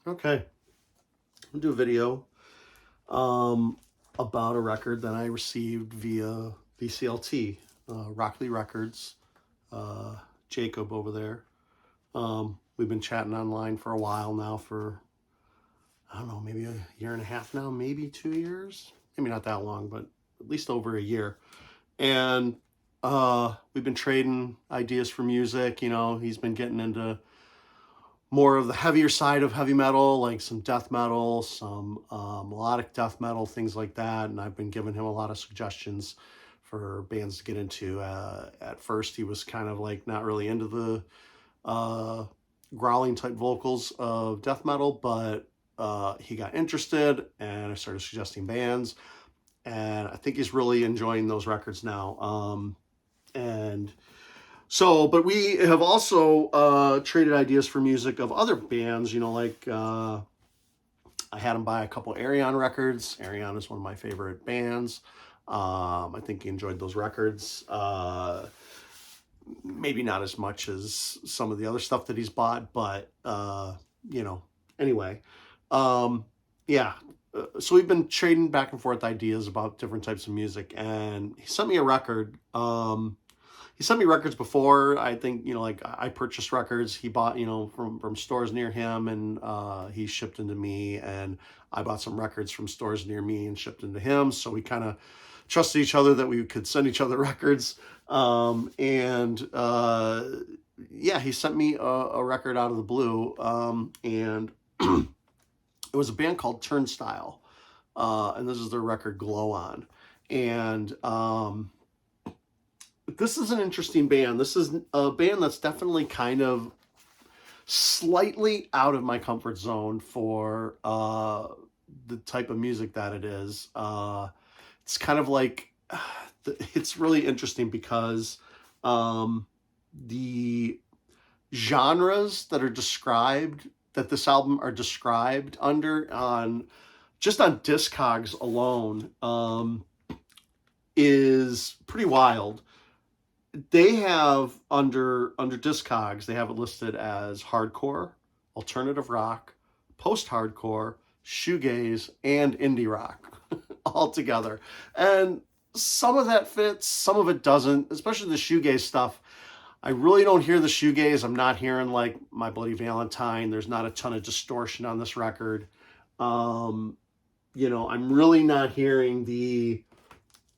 Okay, I'll do a video about a record that I received via VCLT, Rockoli Records, Jacob over there. We've been chatting online for a while now, for, I don't know, maybe a year and a half now, maybe 2 years, maybe not that long, but at least over a year. And we've been trading ideas for music. He's been getting into more of the heavier side of heavy metal, like some death metal, some melodic death metal, things like that. And I've been giving him a lot of suggestions for bands to get into. At first, he was kind of like not really into the growling type vocals of death metal, but he got interested, and I started suggesting bands. And I think he's really enjoying those records now. But we have also traded ideas for music of other bands, like I had him buy a couple Arion records. Arion is one of my favorite bands. I think he enjoyed those records. Maybe not as much as some of the other stuff that he's bought, but, anyway. Yeah. So we've been trading back and forth ideas about different types of music, and he sent me a record. He sent me records before. I think, like I purchased records. He bought, from stores near him, and he shipped them to me, and I bought some records from stores near me and shipped them to him. So we kind of trusted each other that we could send each other records. Yeah, he sent me a record out of the blue, and it was a band called Turnstile, and this is their record Glow On. And this is an interesting band. This is a band that's definitely kind of slightly out of my comfort zone for the type of music that it is. It's kind of like, it's really interesting because the genres that are described, that this album are described under on Discogs alone, is pretty wild. They have under Discogs, they have it listed as hardcore, alternative rock, post-hardcore, shoegaze, and indie rock all together. And some of that fits, some of it doesn't, especially the shoegaze stuff. I really don't hear the shoegaze. I'm not hearing like My Bloody Valentine. There's not a ton of distortion on this record. I'm really not hearing the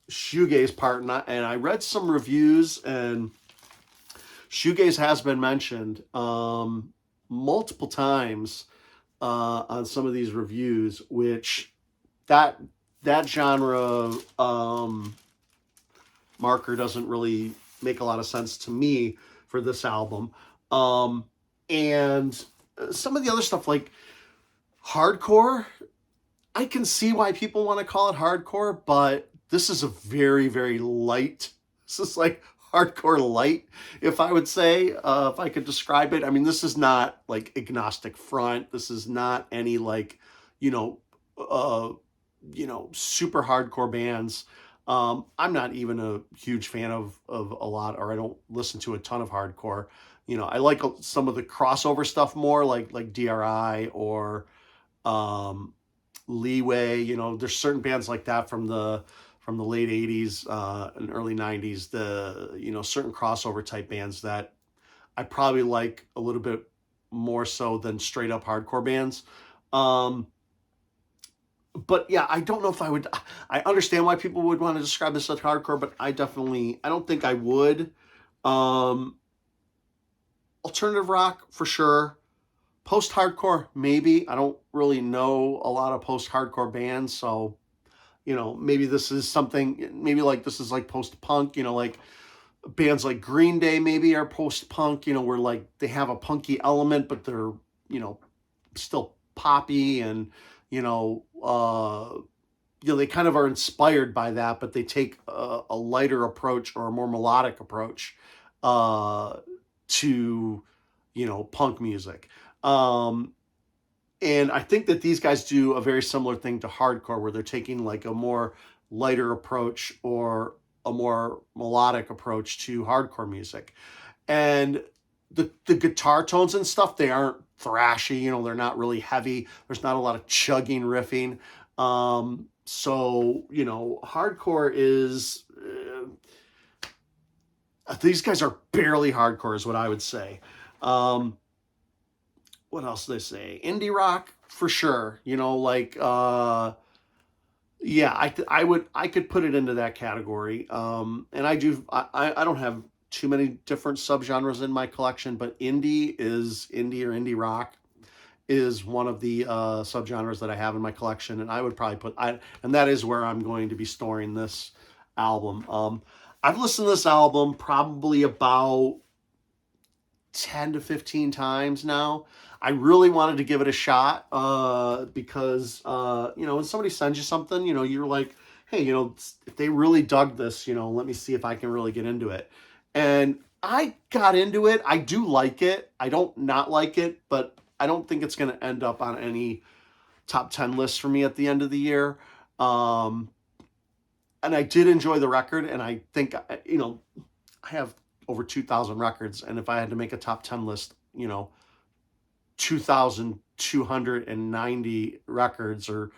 shoegaze part, and I read some reviews, and shoegaze has been mentioned multiple times on some of these reviews, which that genre marker doesn't really make a lot of sense to me for this album. And some of the other stuff like hardcore, I can see why people want to call it hardcore, but this is a very, very light. This is like hardcore light, if I would say, if I could describe it. I mean, this is not like Agnostic Front. This is not any like, super hardcore bands. I'm not even a huge fan of a lot, or I don't listen to a ton of hardcore. I like some of the crossover stuff more, like DRI or Leeway. There's certain bands like that from the late 80s and early 90s, certain crossover type bands that I probably like a little bit more so than straight up hardcore bands. But yeah, I don't know if I understand why people would want to describe this as hardcore, but I don't think I would. Alternative rock for sure. Post-hardcore, maybe. I don't really know a lot of post-hardcore bands, so, maybe this is something, maybe like this is like post-punk, like bands like Green Day maybe are post-punk, where like they have a punky element, but they're, still poppy, and, they kind of are inspired by that, but they take a lighter approach or a more melodic approach to, punk music. And I think that these guys do a very similar thing to hardcore, where they're taking like a more lighter approach or a more melodic approach to hardcore music. And the guitar tones and stuff, they aren't thrashy, you know, they're not really heavy. There's not a lot of chugging riffing. So, you know, hardcore is, these guys are barely hardcore is what I would say. Um, what else do they say? Indie rock for sure. You know, like, yeah, I could put it into that category. And I don't have too many different subgenres in my collection, but indie or indie rock is one of the subgenres that I have in my collection, and I would probably and that is where I'm going to be storing this album. I've listened to this album probably about 10 to 15 times now. I really wanted to give it a shot because, you know, when somebody sends you something, you know, you're like, hey, you know, if they really dug this, you know, let me see if I can really get into it. And I got into it. I do like it. I don't not like it, but I don't think it's going to end up on any top 10 lists for me at the end of the year. And I did enjoy the record, and I think, you know, I have over 2,000 records, and if I had to make a top 10 list, you know, 2,290 records or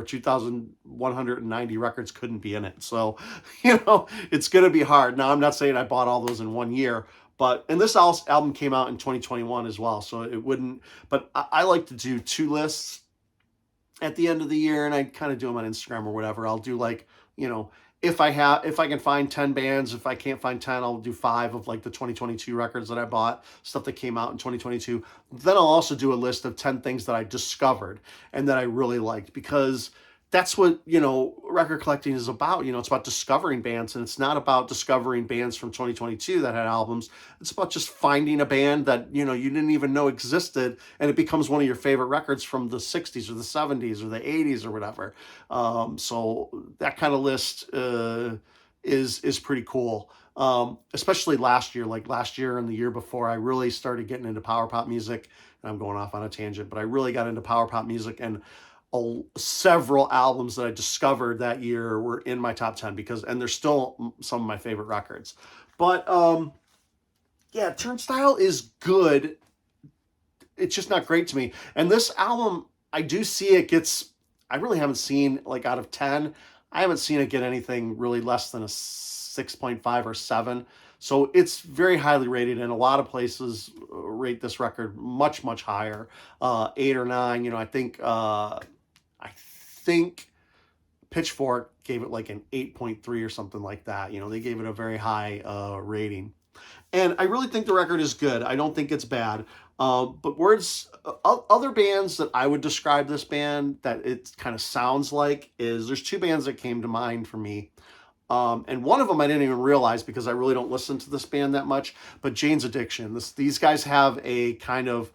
2,190 records couldn't be in it. So, you know, it's going to be hard. Now, I'm not saying I bought all those in one year, and this album came out in 2021 as well, so it wouldn't, but I like to do two lists at the end of the year, and I kind of do them on Instagram or whatever. I'll do like, you know, if I can find 10 bands, if I can't find 10, I'll do 5 of like the 2022 records that I bought, stuff that came out in 2022. Then I'll also do a list of 10 things that I discovered and that I really liked, because that's what, you know, record collecting is about. You know, it's about discovering bands, and it's not about discovering bands from 2022 that had albums. It's about just finding a band that, you know, you didn't even know existed, and it becomes one of your favorite records from the 60s or the 70s or the 80s or whatever. So that kind of list is pretty cool. Especially last year, like last year and the year before, I really started getting into power pop music. And I'm going off on a tangent, but I really got into power pop music, and several albums that I discovered that year were in my top 10 and they're still some of my favorite records. But yeah, Turnstile is good. It's just not great to me. And this album, I do see it gets, I really haven't seen, like, out of 10, I haven't seen it get anything really less than a 6.5 or 7. So it's very highly rated, and a lot of places rate this record much, much higher, 8 or 9. You know, I think Pitchfork gave it like an 8.3 or something like that. You know, they gave it a very high rating. And I really think the record is good. I don't think it's bad. But other bands that I would describe this band that it kind of sounds like there's 2 bands that came to mind for me. And one of them I didn't even realize because I really don't listen to this band that much, but Jane's Addiction. These guys have a kind of,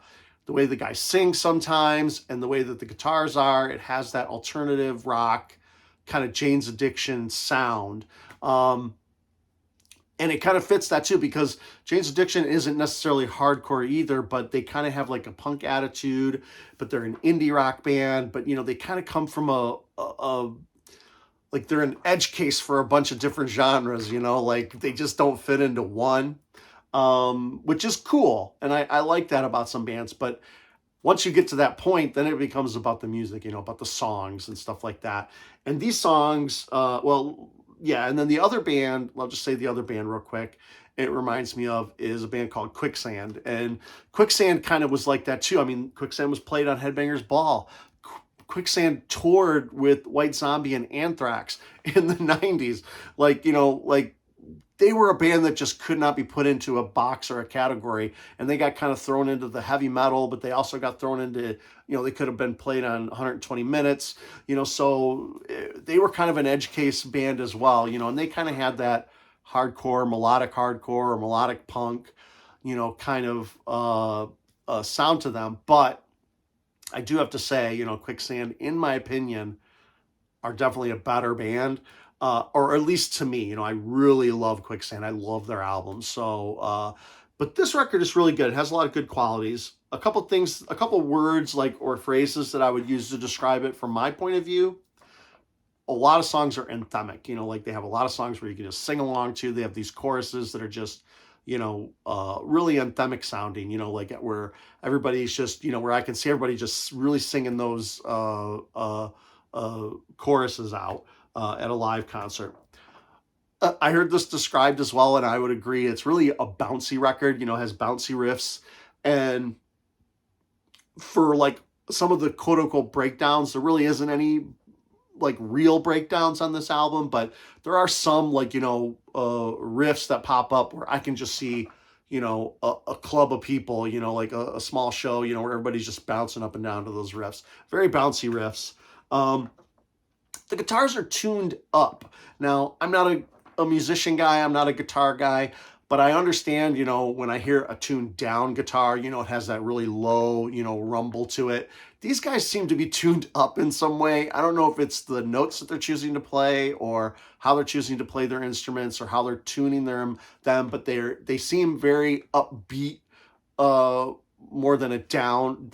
the way the guys sing sometimes and the way that the guitars are, it has that alternative rock kind of Jane's Addiction sound. And it kind of fits that too, because Jane's Addiction isn't necessarily hardcore either, but they kind of have like a punk attitude, but they're an indie rock band, but, you know, they kind of come from like they're an edge case for a bunch of different genres, you know, like they just don't fit into one. Which is cool. And I like that about some bands. But once you get to that point, then it becomes about the music, you know, about the songs and stuff like that. And these songs, well, yeah. And then the other band, I'll just say the other band real quick, it reminds me of, is a band called Quicksand. And Quicksand kind of was like that too. I mean, Quicksand was played on Headbangers Ball. Quicksand toured with White Zombie and Anthrax in the 90s. Like, you know, like, they were a band that just could not be put into a box or a category, and they got kind of thrown into the heavy metal, but they also got thrown into, you know, they could have been played on 120 minutes, you know, so they were kind of an edge case band as well, you know, and they kind of had that melodic hardcore or melodic punk, you know, kind of sound to them. But I do have to say, you know, Quicksand, in my opinion, are definitely a better band. Or at least to me, you know, I really love Quicksand. I love their albums. So, but this record is really good. It has a lot of good qualities. A couple words or phrases that I would use to describe it from my point of view. A lot of songs are anthemic, you know, like they have a lot of songs where you can just sing along to. They have these choruses that are just really anthemic sounding, like where everybody's just, where I can see everybody just really singing those choruses out at a live concert. I heard this described as well, and I would agree. It's really a bouncy record, has bouncy riffs. And for like some of the quote unquote breakdowns, there really isn't any like real breakdowns on this album, but there are some like, riffs that pop up where I can just see, a club of people, like a small show, where everybody's just bouncing up and down to those riffs. Very bouncy riffs. The guitars are tuned up. Now, I'm not a musician guy, I'm not a guitar guy, but I understand, when I hear a tuned down guitar, it has that really low, rumble to it. These guys seem to be tuned up in some way. I don't know if it's the notes that they're choosing to play or how they're choosing to play their instruments or how they're tuning them, but they seem very upbeat, more than down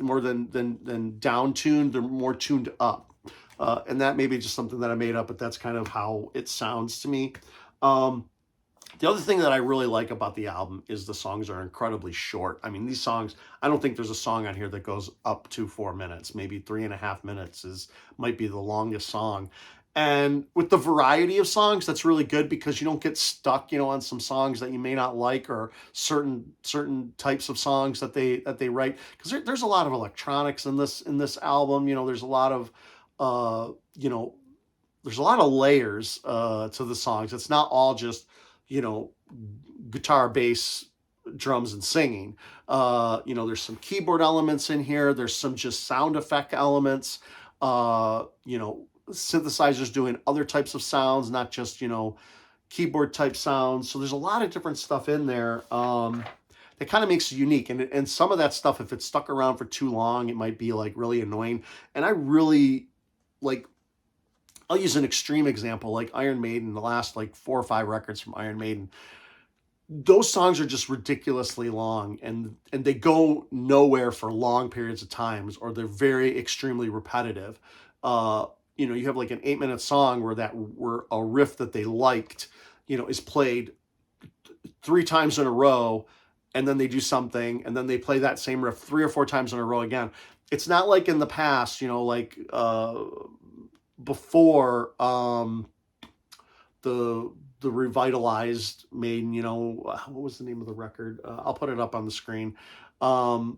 tuned. They're more tuned up. And that may be just something that I made up, but that's kind of how it sounds to me. The other thing that I really like about the album is the songs are incredibly short. I mean, these songs, I don't think there's a song on here that goes up to 4 minutes. Maybe 3.5 minutes might be the longest song. And with the variety of songs, that's really good because you don't get stuck, on some songs that you may not like or certain types of songs that they write. Because there's a lot of electronics in this album. There's a lot of there's a lot of layers to the songs. It's not all just guitar, bass, drums, and singing. There's some keyboard elements in here. There's some just sound effect elements. Synthesizers doing other types of sounds, not just keyboard type sounds. So there's a lot of different stuff in there. That kind of makes it unique. And some of that stuff, if it's stuck around for too long, it might be like really annoying. And I really like, I'll use an extreme example, like Iron Maiden, the last like 4 or 5 records from Iron Maiden. Those songs are just ridiculously long and they go nowhere for long periods of times, or they're very extremely repetitive. You have like an 8-minute song where a riff that they liked, is played 3 times in a row, and then they do something, and then they play that same riff 3 or 4 times in a row again. It's not like in the past, like before the revitalized Maiden, what was the name of the record? I'll put it up on the screen. For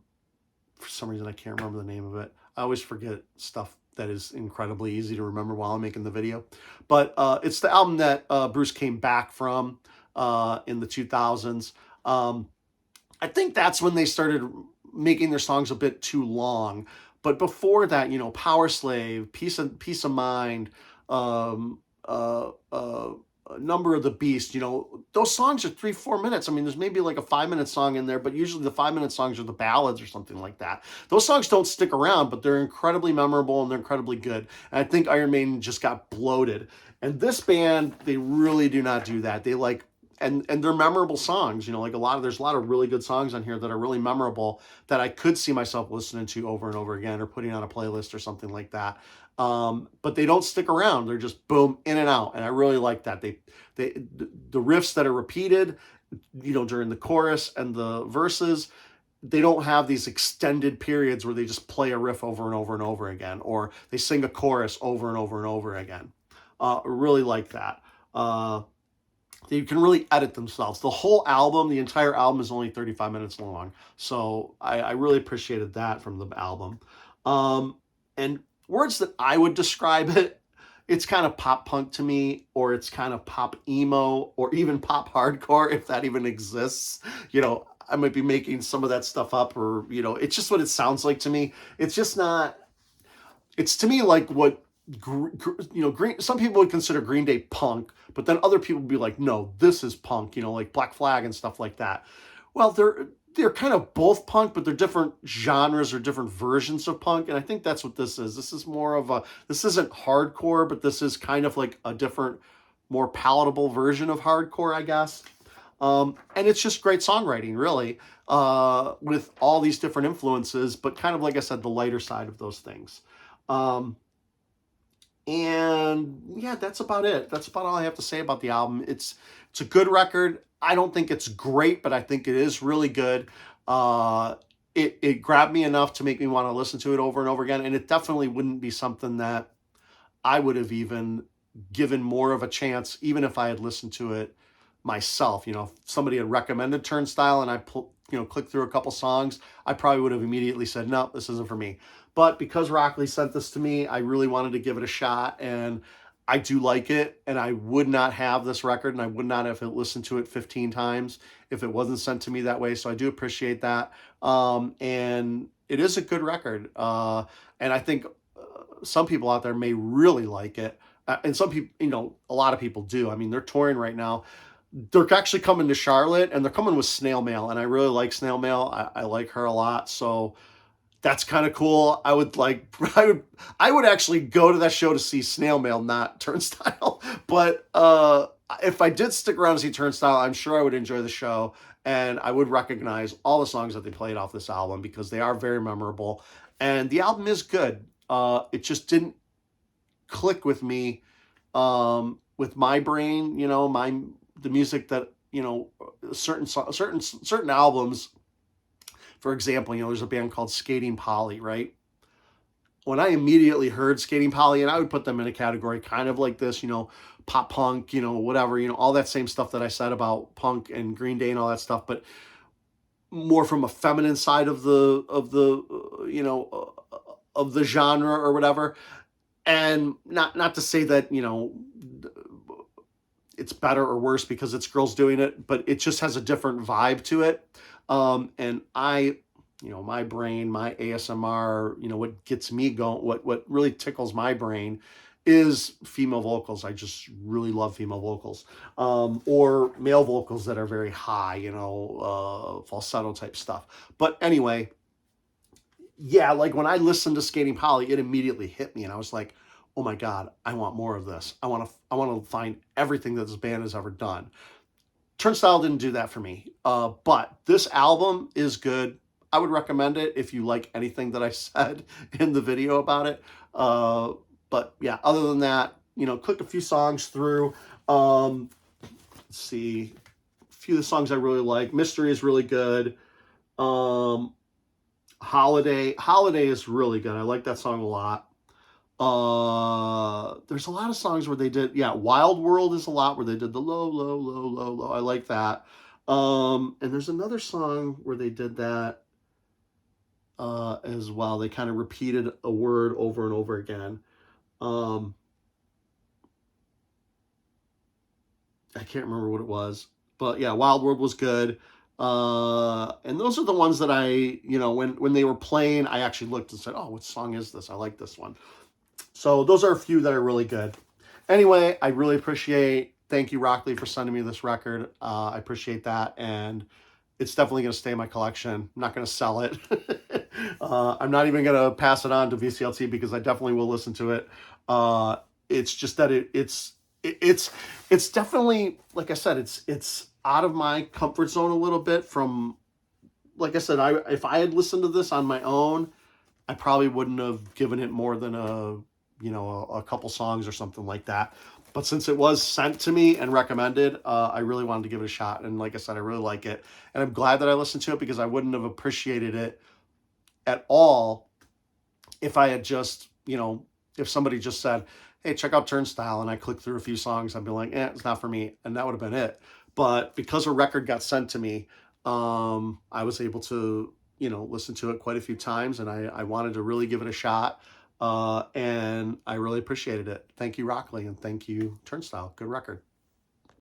some reason, I can't remember the name of it. I always forget stuff that is incredibly easy to remember while I'm making the video. But it's the album that Bruce came back from in the 2000s. I think that's when they started making their songs a bit too long. But before that, Power Slave, Peace of Mind, Number of the Beast, those songs are 3-4 minutes. I mean, there's maybe like a 5-minute song in there, but usually the 5-minute songs are the ballads or something like that. Those songs don't stick around, but they're incredibly memorable and they're incredibly good. And I think Iron Maiden just got bloated. And this band, they really do not do that. They like, and they're memorable songs, like there's a lot of really good songs on here that are really memorable that I could see myself listening to over and over again or putting on a playlist or something like that. But they don't stick around. They're just boom, in and out. And I really like that. The riffs that are repeated, during the chorus and the verses, they don't have these extended periods where they just play a riff over and over and over again, or they sing a chorus over and over and over again. Really like that. They can really edit themselves. The whole album, the entire album is only 35 minutes long. So I really appreciated that from the album. And words that I would describe it, it's kind of pop punk to me, or it's kind of pop emo, or even pop hardcore, if that even exists. I might be making some of that stuff up, or, it's just what it sounds like to me. It's just not, it's to me like what, Green, some people would consider Green Day punk, but then other people would be like, no, this is punk, like Black Flag and stuff like that. Well, they're kind of both punk, but they're different genres or different versions of punk. And I think that's what this is. This is more of this isn't hardcore, but this is kind of like a different, more palatable version of hardcore, I guess. And it's just great songwriting, really, with all these different influences, but kind of, like I said, the lighter side of those things. And yeah, that's about it. That's about all I have to say about the album. It's a good record. I don't think it's great, but I think it is really good. It grabbed me enough to make me want to listen to it over and over again, and it definitely wouldn't be something that I would have even given more of a chance, even if I had listened to it myself. You know, if somebody had recommended Turnstile and I clicked through a couple songs, I probably would have immediately said, no, this isn't for me. But because Rockoli sent this to me, I really wanted to give it a shot, and I do like it, and I would not have this record, and I would not have listened to it 15 times if it wasn't sent to me that way. So I do appreciate that. And it is a good record. And I think some people out there may really like it. And some people, a lot of people do. I mean, they're touring right now. They're actually coming to Charlotte, and they're coming with Snail Mail, and I really like Snail Mail. I like her a lot, so that's kind of cool. I would actually go to that show to see Snail Mail, not Turnstile. But if I did stick around to see Turnstile, I'm sure I would enjoy the show, and I would recognize all the songs that they played off this album because they are very memorable, and the album is good. It just didn't click with me, with my brain. The music that certain albums. For example, there's a band called Skating Polly, right? When I immediately heard Skating Polly, and I would put them in a category kind of like this, pop punk, whatever, all that same stuff that I said about punk and Green Day and all that stuff, but more from a feminine side of the genre or whatever. And not to say that, it's better or worse because it's girls doing it, but it just has a different vibe to it. And my brain, my ASMR, what gets me going, what really tickles my brain is female vocals. I just really love female vocals, or male vocals that are very high, falsetto type stuff. But anyway, yeah, like when I listened to Skating Polly, it immediately hit me, and I was like, oh my God, I want more of this. I want to find everything that this band has ever done. Turnstile didn't do that for me, but this album is good. I would recommend it if you like anything that I said in the video about it. But yeah, other than that, click a few songs through. Let's see, a few of the songs I really like. Mystery is really good. Holiday is really good. I like that song a lot. There's a lot of songs where they did, Wild World is a lot where they did the low, low, low, low, low. I like that. And there's another song where they did that as well. They kind of repeated a word over and over again. I can't remember what it was, but yeah, Wild World was good. And those are the ones that I, when they were playing, I actually looked and said, oh, what song is this? I like this one. So those are a few that are really good. Anyway, I really thank you, Rockoli, for sending me this record. I appreciate that, and it's definitely going to stay in my collection. I'm not going to sell it. I'm not even going to pass it on to VCLT because I definitely will listen to it. It's just that it's definitely, like I said, it's out of my comfort zone a little bit. From, like I said, if I had listened to this on my own, I probably wouldn't have given it more than a couple songs or something like that. But since it was sent to me and recommended, I really wanted to give it a shot. And like I said, I really like it. And I'm glad that I listened to it because I wouldn't have appreciated it at all if I had just, if somebody just said, hey, check out Turnstile, and I clicked through a few songs, I'd be like, it's not for me. And that would have been it. But because a record got sent to me, I was able to, listen to it quite a few times, and I wanted to really give it a shot. And I really appreciated it. Thank you, Rockoli, and thank you, Turnstile. Good record.